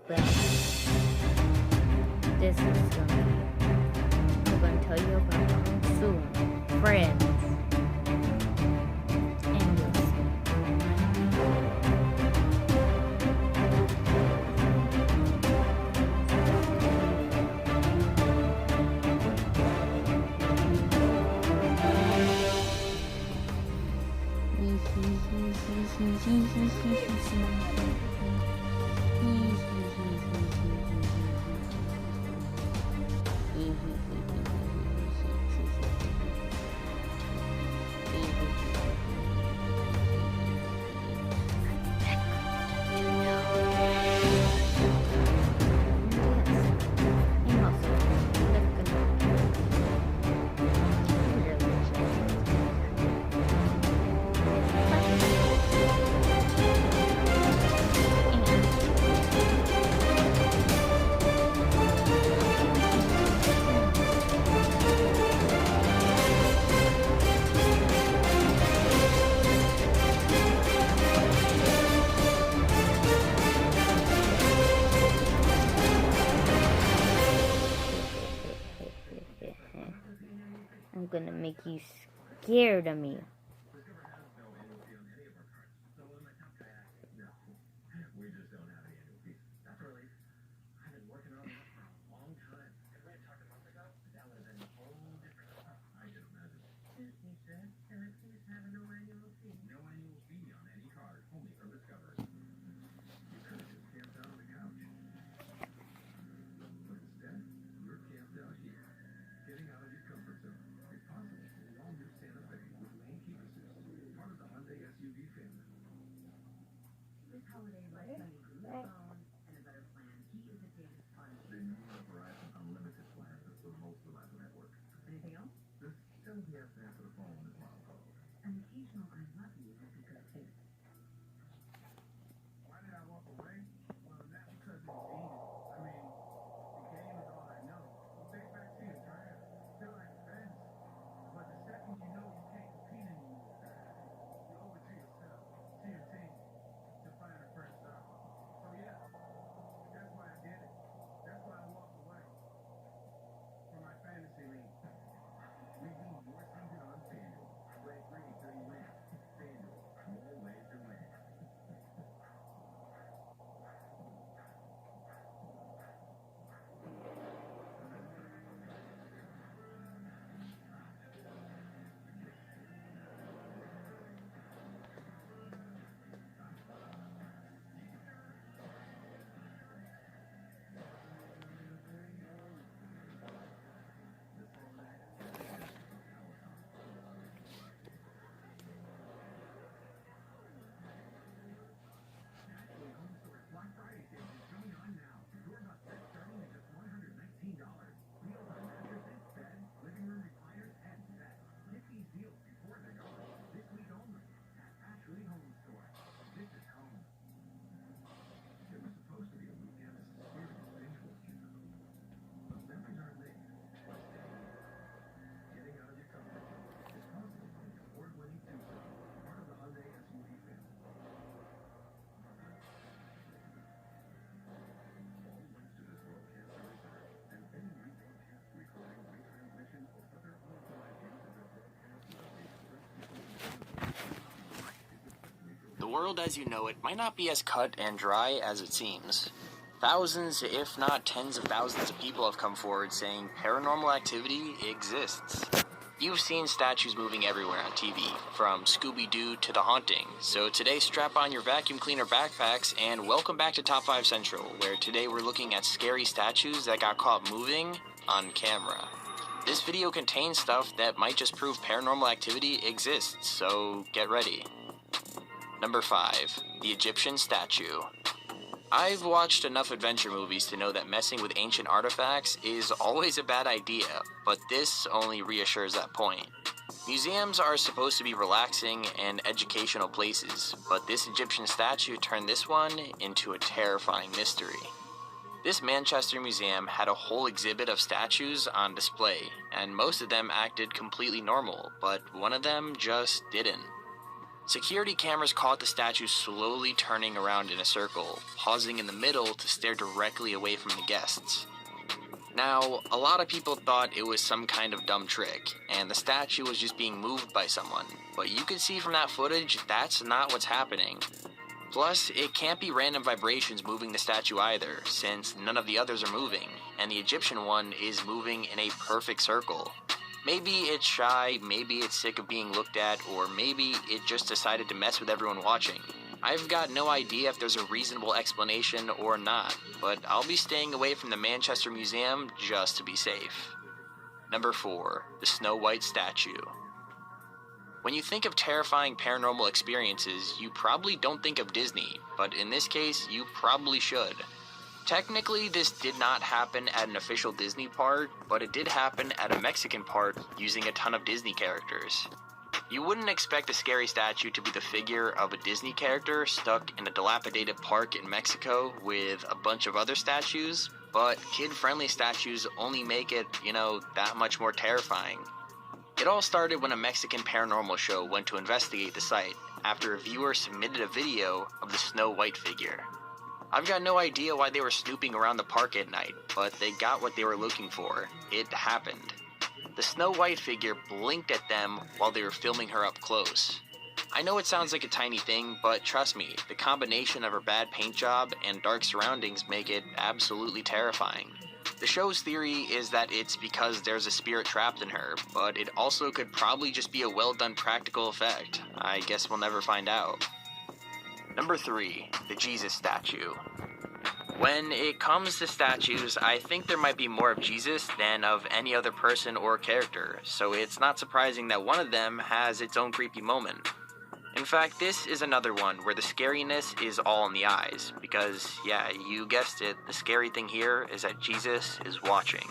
Well, this is we're gonna tell you about them soon. Friends. And you'll see. I'm gonna make you scared of me. The world as you know it might not be as cut and dry as it seems. Thousands, if not tens of thousands of people have come forward saying paranormal activity exists. You've seen statues moving everywhere on TV, from Scooby-Doo to The Haunting, so today strap on your vacuum cleaner backpacks and welcome back to Top 5 Central, where today we're looking at scary statues that got caught moving on camera. This video contains stuff that might just prove paranormal activity exists, so get ready. Number 5. The Egyptian Statue. I've watched enough adventure movies to know that messing with ancient artifacts is always a bad idea, but this only reassures that point. Museums are supposed to be relaxing and educational places, but this Egyptian statue turned this one into a terrifying mystery. This Manchester museum had a whole exhibit of statues on display, and most of them acted completely normal, but one of them just didn't. Security cameras caught the statue slowly turning around in a circle, pausing in the middle to stare directly away from the guests. Now, a lot of people thought it was some kind of dumb trick, and the statue was just being moved by someone, but you can see from that footage that's not what's happening. Plus, it can't be random vibrations moving the statue either, since none of the others are moving, and the Egyptian one is moving in a perfect circle. Maybe it's shy, maybe it's sick of being looked at, or maybe it just decided to mess with everyone watching. I've got no idea if there's a reasonable explanation or not, but I'll be staying away from the Manchester Museum just to be safe. Number 4. The Snow White Statue. When you think of terrifying paranormal experiences, you probably don't think of Disney, but in this case, you probably should. Technically, this did not happen at an official Disney park, but it did happen at a Mexican park using a ton of Disney characters. You wouldn't expect a scary statue to be the figure of a Disney character stuck in a dilapidated park in Mexico with a bunch of other statues, but kid-friendly statues only make it, that much more terrifying. It all started when a Mexican paranormal show went to investigate the site after a viewer submitted a video of the Snow White figure. I've got no idea why they were snooping around the park at night, but they got what they were looking for. It happened. The Snow White figure blinked at them while they were filming her up close. I know it sounds like a tiny thing, but trust me, the combination of her bad paint job and dark surroundings make it absolutely terrifying. The show's theory is that it's because there's a spirit trapped in her, but it also could probably just be a well-done practical effect. I guess we'll never find out. Number 3. The Jesus statue. When it comes to statues, I think there might be more of Jesus than of any other person or character, so it's not surprising that one of them has its own creepy moment. In fact, this is another one where the scariness is all in the eyes, because, yeah, you guessed it, the scary thing here is that Jesus is watching.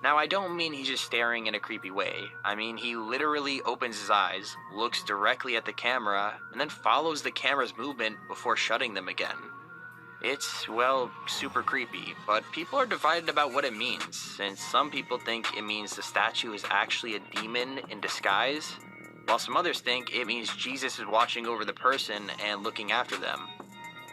Now, I don't mean he's just staring in a creepy way. I mean he literally opens his eyes, looks directly at the camera, and then follows the camera's movement before shutting them again. It's, super creepy, but people are divided about what it means, since some people think it means the statue is actually a demon in disguise, while some others think it means Jesus is watching over the person and looking after them.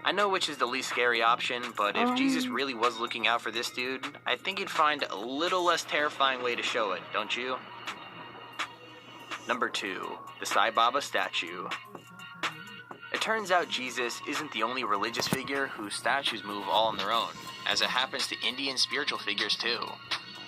I know which is the least scary option, but if Jesus really was looking out for this dude, I think he'd find a little less terrifying way to show it, don't you? Number 2. The Sai Baba statue. It turns out Jesus isn't the only religious figure whose statues move all on their own, as it happens to Indian spiritual figures too.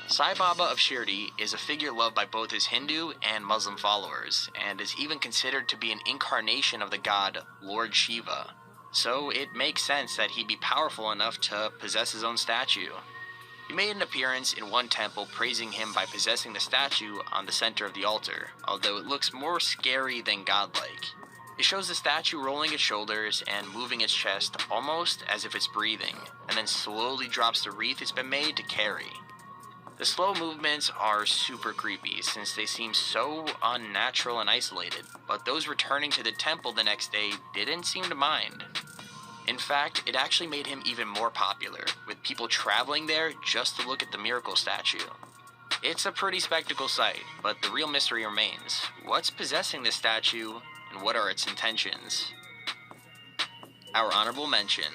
Sai Baba of Shirdi is a figure loved by both his Hindu and Muslim followers, and is even considered to be an incarnation of the god Lord Shiva. So it makes sense that he'd be powerful enough to possess his own statue. He made an appearance in one temple praising him by possessing the statue on the center of the altar, although it looks more scary than godlike. It shows the statue rolling its shoulders and moving its chest almost as if it's breathing, and then slowly drops the wreath it's been made to carry. The slow movements are super creepy since they seem so unnatural and isolated, but those returning to the temple the next day didn't seem to mind. In fact, it actually made him even more popular, with people traveling there just to look at the miracle statue. It's a pretty spectacle sight, but the real mystery remains. What's possessing this statue, and what are its intentions? Our honorable mention.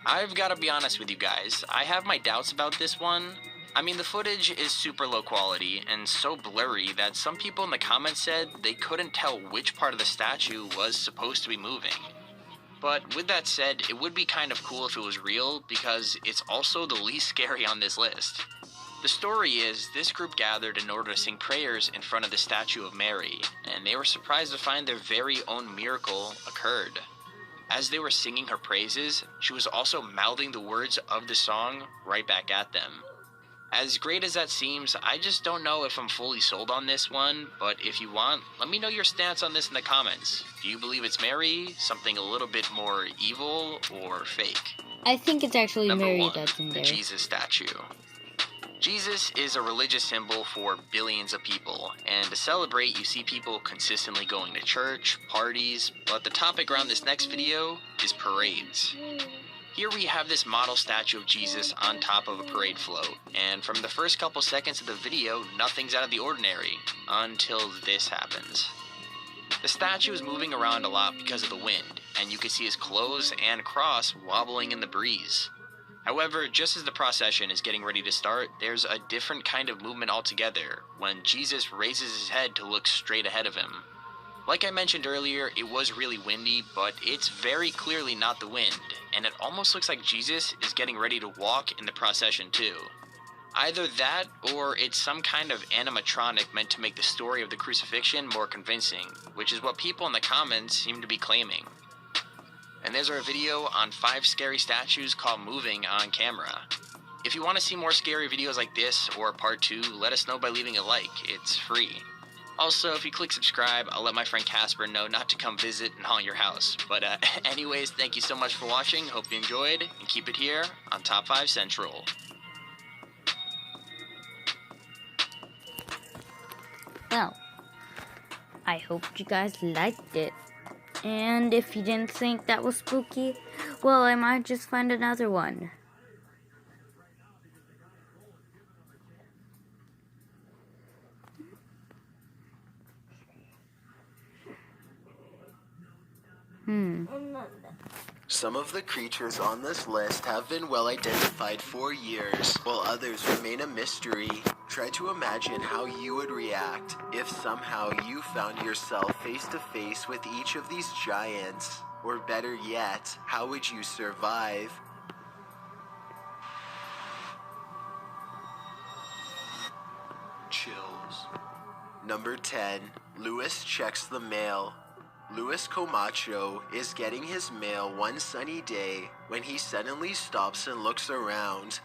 I've got to be honest with you guys, I have my doubts about this one. I mean, the footage is super low quality and so blurry that some people in the comments said they couldn't tell which part of the statue was supposed to be moving. But with that said, it would be kind of cool if it was real, because it's also the least scary on this list. The story is, this group gathered in order to sing prayers in front of the statue of Mary, and they were surprised to find their very own miracle occurred. As they were singing her praises, she was also mouthing the words of the song right back at them. As great as that seems, I just don't know if I'm fully sold on this one, but if you want, let me know your stance on this in the comments. Do you believe it's Mary, something a little bit more evil, or fake? I think it's actually Number Mary 1, that's in the there. Jesus statue. Jesus is a religious symbol for billions of people, and to celebrate you see people consistently going to church, parties, but the topic around this next video is parades. Here we have this model statue of Jesus on top of a parade float, and from the first couple seconds of the video, nothing's out of the ordinary, until this happens. The statue is moving around a lot because of the wind, and you can see his clothes and cross wobbling in the breeze. However, just as the procession is getting ready to start, there's a different kind of movement altogether when Jesus raises his head to look straight ahead of him. Like I mentioned earlier, it was really windy, but it's very clearly not the wind, and it almost looks like Jesus is getting ready to walk in the procession too. Either that, or it's some kind of animatronic meant to make the story of the crucifixion more convincing, which is what people in the comments seem to be claiming. And there's our video on 5 scary statues called Moving on Camera. If you want to see more scary videos like this or part 2, let us know by leaving a like. It's free. Also, if you click subscribe, I'll let my friend Casper know not to come visit and haunt your house. But anyways, thank you so much for watching. Hope you enjoyed, and keep it here on Top 5 Central. Well, I hope you guys liked it. And if you didn't think that was spooky, well, I might just find another one. Some of the creatures on this list have been well identified for years, while others remain a mystery. Try to imagine how you would react if somehow you found yourself face to face with each of these giants. Or better yet, how would you survive? Chills. Number 10. Luis checks the mail. Luis Camacho is getting his mail one sunny day when he suddenly stops and looks around.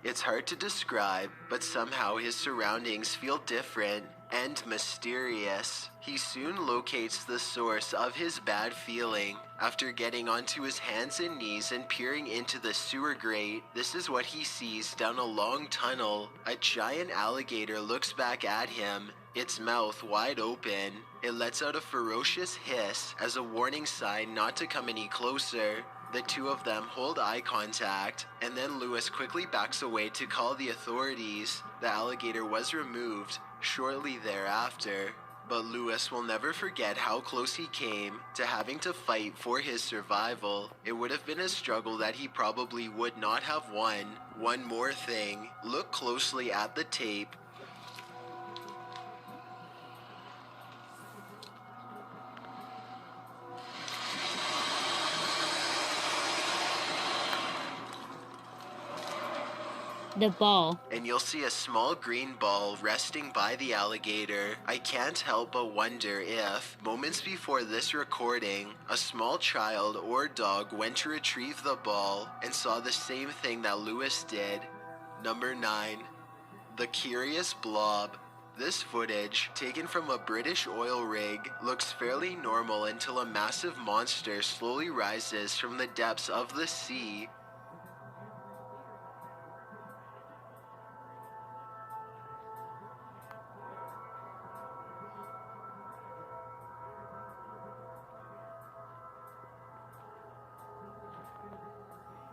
It's hard to describe, but somehow his surroundings feel different and mysterious. He soon locates the source of his bad feeling. After getting onto his hands and knees and peering into the sewer grate, this is what he sees down a long tunnel. A giant alligator looks back at him, its mouth wide open. It lets out a ferocious hiss as a warning sign not to come any closer. The two of them hold eye contact, and then Luis quickly backs away to call the authorities. The alligator was removed shortly thereafter, but Luis will never forget how close he came to having to fight for his survival. It would have been a struggle that he probably would not have won. One more thing, look closely at the tape. The ball. And you'll see a small green ball resting by the alligator. I can't help but wonder if, moments before this recording, a small child or dog went to retrieve the ball and saw the same thing that Luis did. Number 9. The Curious Blob. This footage, taken from a British oil rig, looks fairly normal until a massive monster slowly rises from the depths of the sea.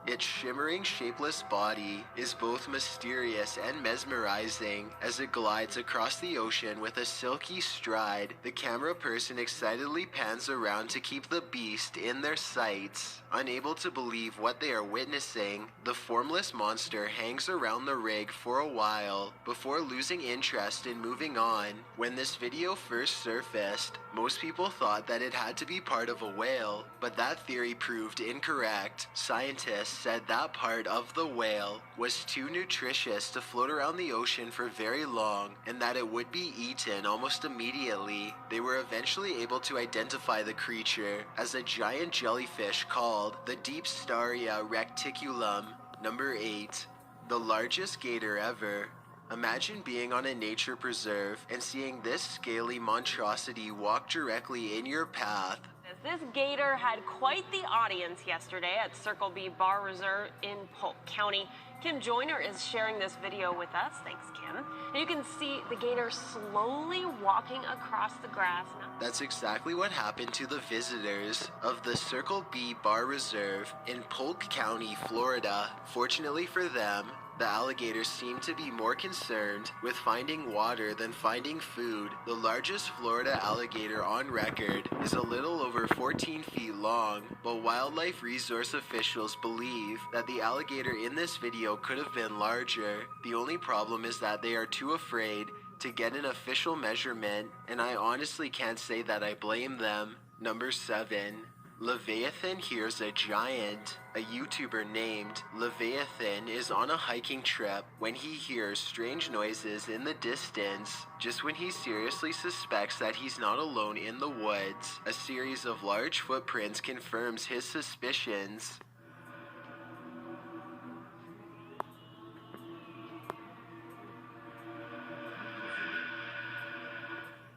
Its shimmering, shapeless body is both mysterious and mesmerizing as it glides across the ocean with a silky stride. The camera person excitedly pans around to keep the beast in their sights. Unable to believe what they are witnessing, the formless monster hangs around the rig for a while before losing interest in moving on. When this video first surfaced, most people thought that it had to be part of a whale, but that theory proved incorrect. Scientists said that part of the whale was too nutritious to float around the ocean for very long, and that it would be eaten almost immediately. They were eventually able to identify the creature as a giant jellyfish called the Deepstaria reticulum. Number 8. The largest gator ever. Imagine being on a nature preserve and seeing this scaly monstrosity walk directly in your path. This gator had quite the audience yesterday at Circle B Bar Reserve in Polk County. Kim Joyner is sharing this video with us. Thanks, Kim. And you can see the gator slowly walking across the grass. That's exactly what happened to the visitors of the Circle B Bar Reserve in Polk County, Florida. Fortunately for them, The alligators seem to be more concerned with finding water than finding food. The largest Florida alligator on record is a little over 14 feet long, but wildlife resource officials believe that the alligator in this video could have been larger. The only problem is that they are too afraid to get an official measurement, and I honestly can't say that I blame them. Number 7. Leviathan hears a giant. A YouTuber named Leviathan is on a hiking trip when he hears strange noises in the distance. Just when he seriously suspects that he's not alone in the woods, a series of large footprints confirms his suspicions.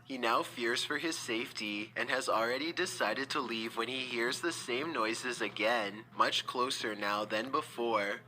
He now fears for his safety and has already decided to leave when he hears the same noises again, much closer now than before.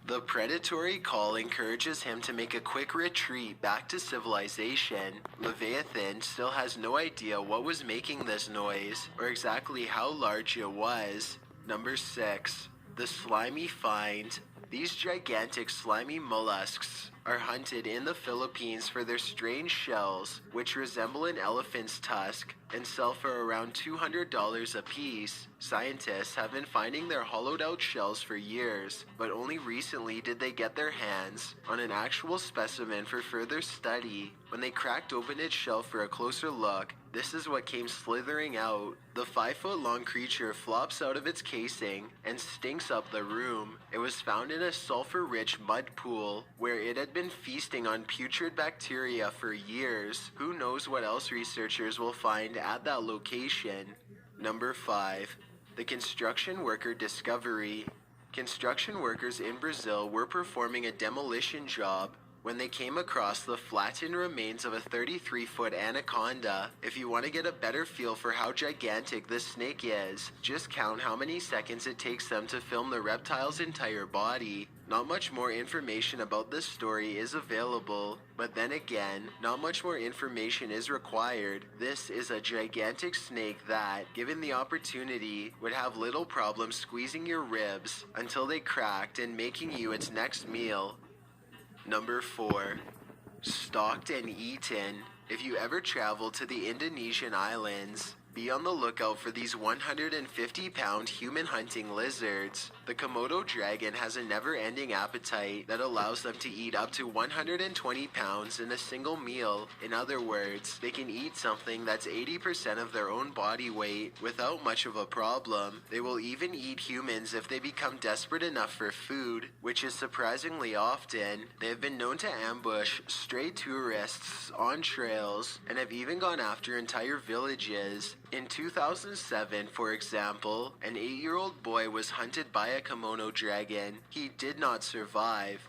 The predatory call encourages him to make a quick retreat back to civilization. Leviathan still has no idea what was making this noise or exactly how large it was. Number 6. The slimy find. These gigantic slimy mollusks are hunted in the Philippines for their strange shells, which resemble an elephant's tusk and sell for around $200 a piece. Scientists have been finding their hollowed out shells for years, but only recently did they get their hands on an actual specimen for further study. When they cracked open its shell for a closer look, this is what came slithering out. The 5-foot-long creature flops out of its casing and stinks up the room. It was found in a sulfur-rich mud pool where it had been feasting on putrid bacteria for years. Who knows what else researchers will find at that location. Number 5. The construction worker discovery. Construction workers in Brazil were performing a demolition job when they came across the flattened remains of a 33-foot anaconda. If you want to get a better feel for how gigantic this snake is, just count how many seconds it takes them to film the reptile's entire body. Not much more information about this story is available, but then again, not much more information is required. This is a gigantic snake that, given the opportunity, would have little problem squeezing your ribs until they cracked and making you its next meal. Number 4. Stalked and eaten. If you ever travel to the Indonesian islands, be on the lookout for these 150-pound human-hunting lizards. The Komodo dragon has a never-ending appetite that allows them to eat up to 120 pounds in a single meal. In other words, they can eat something that's 80% of their own body weight without much of a problem. They will even eat humans if they become desperate enough for food, which is surprisingly often. They have been known to ambush stray tourists on trails and have even gone after entire villages. In 2007, for example, an 8-year-old boy was hunted by a Komodo dragon. He did not survive.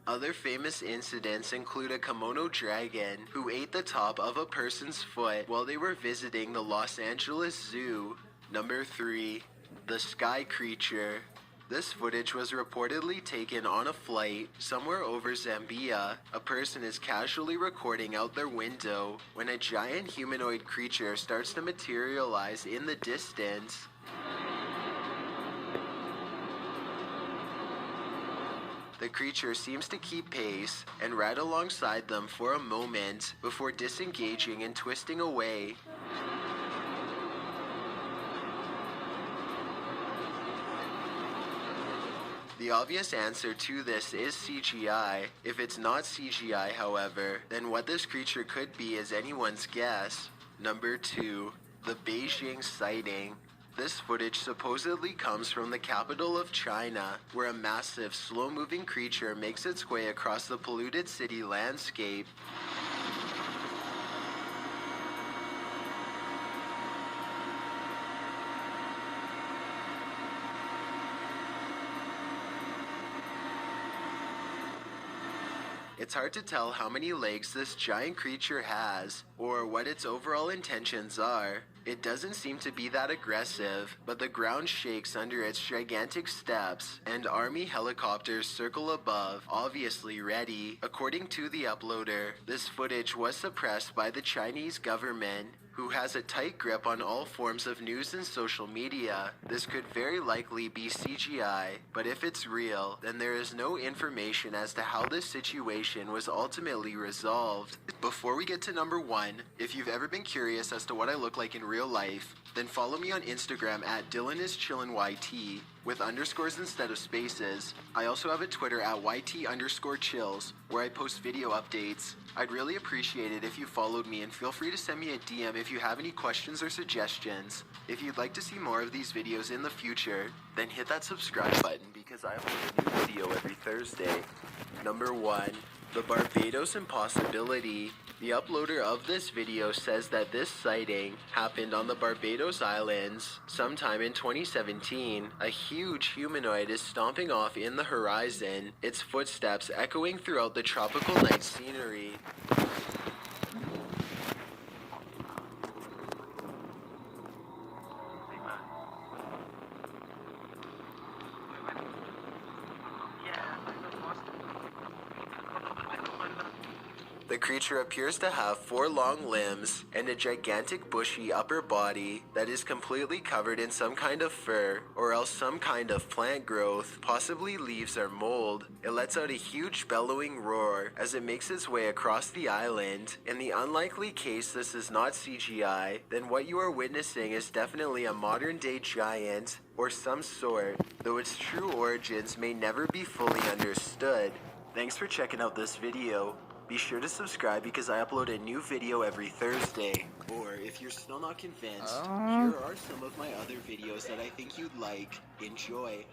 Other famous incidents include a Komodo dragon who ate the top of a person's foot while they were visiting the Los Angeles Zoo. Number 3. The Sky Creature. This footage was reportedly taken on a flight somewhere over Zambia. A person is casually recording out their window when a giant humanoid creature starts to materialize in the distance. The creature seems to keep pace and ride alongside them for a moment before disengaging and twisting away. The obvious answer to this is CGI. If it's not CGI, however, then what this creature could be is anyone's guess. Number 2. The Beijing sighting. This footage supposedly comes from the capital of China, where a massive, slow-moving creature makes its way across the polluted city landscape. It's hard to tell how many legs this giant creature has, or what its overall intentions are. It doesn't seem to be that aggressive, but the ground shakes under its gigantic steps, and army helicopters circle above, obviously ready. According to the uploader, this footage was suppressed by the Chinese government, who has a tight grip on all forms of news and social media. This could very likely be CGI, but if it's real, then there is no information as to how this situation was ultimately resolved. Before we get to number 1, if you've ever been curious as to what I look like in real life, then follow me on Instagram at DylanIsChillinYT with underscores instead of spaces. I also have a Twitter at YT_chills where I post video updates. I'd really appreciate it if you followed me, and feel free to send me a DM if you have any questions or suggestions. If you'd like to see more of these videos in the future, then hit that subscribe button because I upload a new video every Thursday. Number 1. The Barbados Impossibility. The uploader of this video says that this sighting happened on the Barbados Islands sometime in 2017. A huge humanoid is stomping off in the horizon, its footsteps echoing throughout the tropical night scenery. The creature appears to have 4 long limbs and a gigantic bushy upper body that is completely covered in some kind of fur or else some kind of plant growth, possibly leaves or mold. It lets out a huge bellowing roar as it makes its way across the island. In the unlikely case this is not CGI, then what you are witnessing is definitely a modern day giant or some sort, though its true origins may never be fully understood. Thanks for checking out this video. Be sure to subscribe because I upload a new video every Thursday. Or if you're still not convinced, here are some of my other videos that I think you'd like. Enjoy.